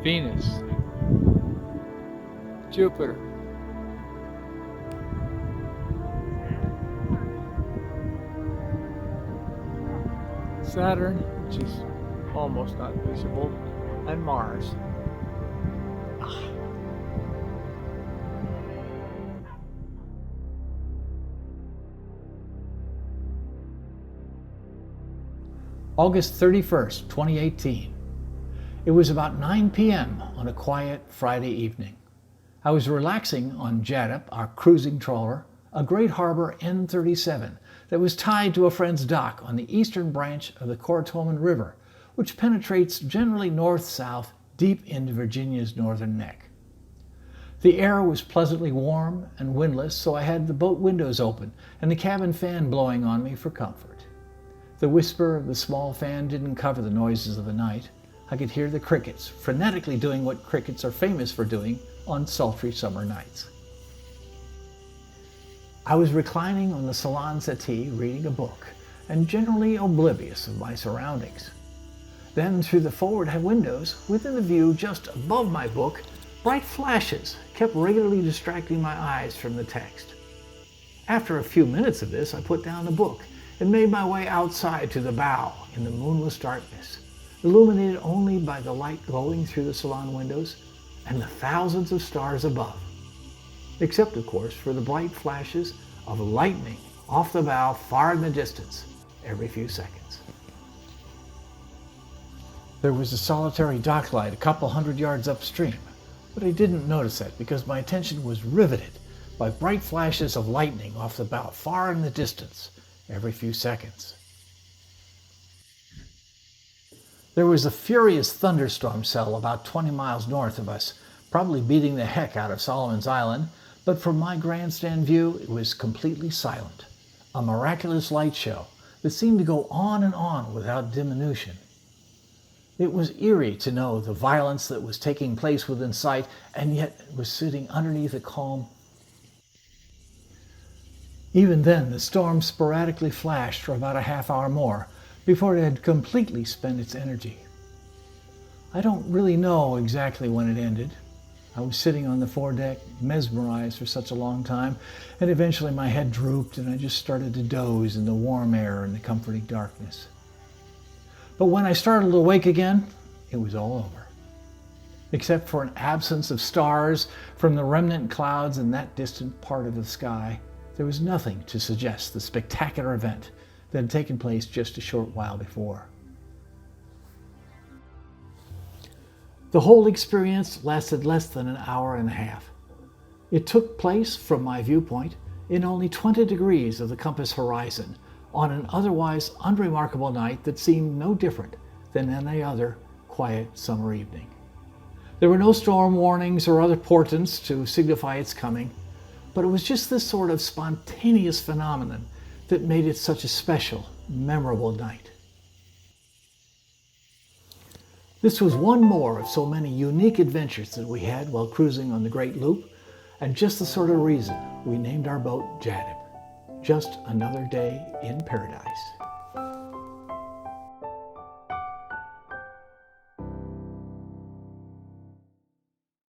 Venus, Jupiter, Saturn, which is almost not visible, and Mars. August 31st, 2018. It was about 9 p.m. on a quiet Friday evening. I was relaxing on Jaddap, our cruising trawler, a great harbor N37 that was tied to a friend's dock on the eastern branch of the Corrotoman River, which penetrates generally north-south deep into Virginia's northern neck. The air was pleasantly warm and windless, so I had the boat windows open and the cabin fan blowing on me for comfort. The whisper of the small fan didn't cover the noises of the night. I could hear the crickets, frenetically doing what crickets are famous for doing on sultry summer nights. I was reclining on the salon settee reading a book and generally oblivious of my surroundings. Then through the forward windows, within the view just above my book, bright flashes kept regularly distracting my eyes from the text. After a few minutes of this, I put down the book and made my way outside to the bow in the moonless darkness, illuminated only by the light glowing through the salon windows and the thousands of stars above, except of course for the bright flashes of lightning off the bow far in the distance every few seconds. There was a solitary dock light a couple hundred yards upstream, but I didn't notice that because my attention was riveted by bright flashes of lightning off the bow far in the distance every few seconds. There was a furious thunderstorm cell about 20 miles north of us, probably beating the heck out of Solomon's Island, but from my grandstand view, it was completely silent. A miraculous light show that seemed to go on and on without diminution. It was eerie to know the violence that was taking place within sight, and yet was sitting underneath a calm. Even then, the storm sporadically flashed for about a half hour more before it had completely spent its energy. I don't really know exactly when it ended. I was sitting on the foredeck, mesmerized for such a long time, and eventually my head drooped and I just started to doze in the warm air and the comforting darkness. But when I started to awake again, it was all over. Except for an absence of stars from the remnant clouds in that distant part of the sky, there was nothing to suggest the spectacular event that had taken place just a short while before. The whole experience lasted less than an hour and a half. It took place, from my viewpoint, in only 20 degrees of the compass horizon, on an otherwise unremarkable night that seemed no different than any other quiet summer evening. There were no storm warnings or other portents to signify its coming, but it was just this sort of spontaneous phenomenon that made it such a special, memorable night. This was one more of so many unique adventures that we had while cruising on the Great Loop, and just the sort of reason we named our boat Jaddap. Just another day in paradise.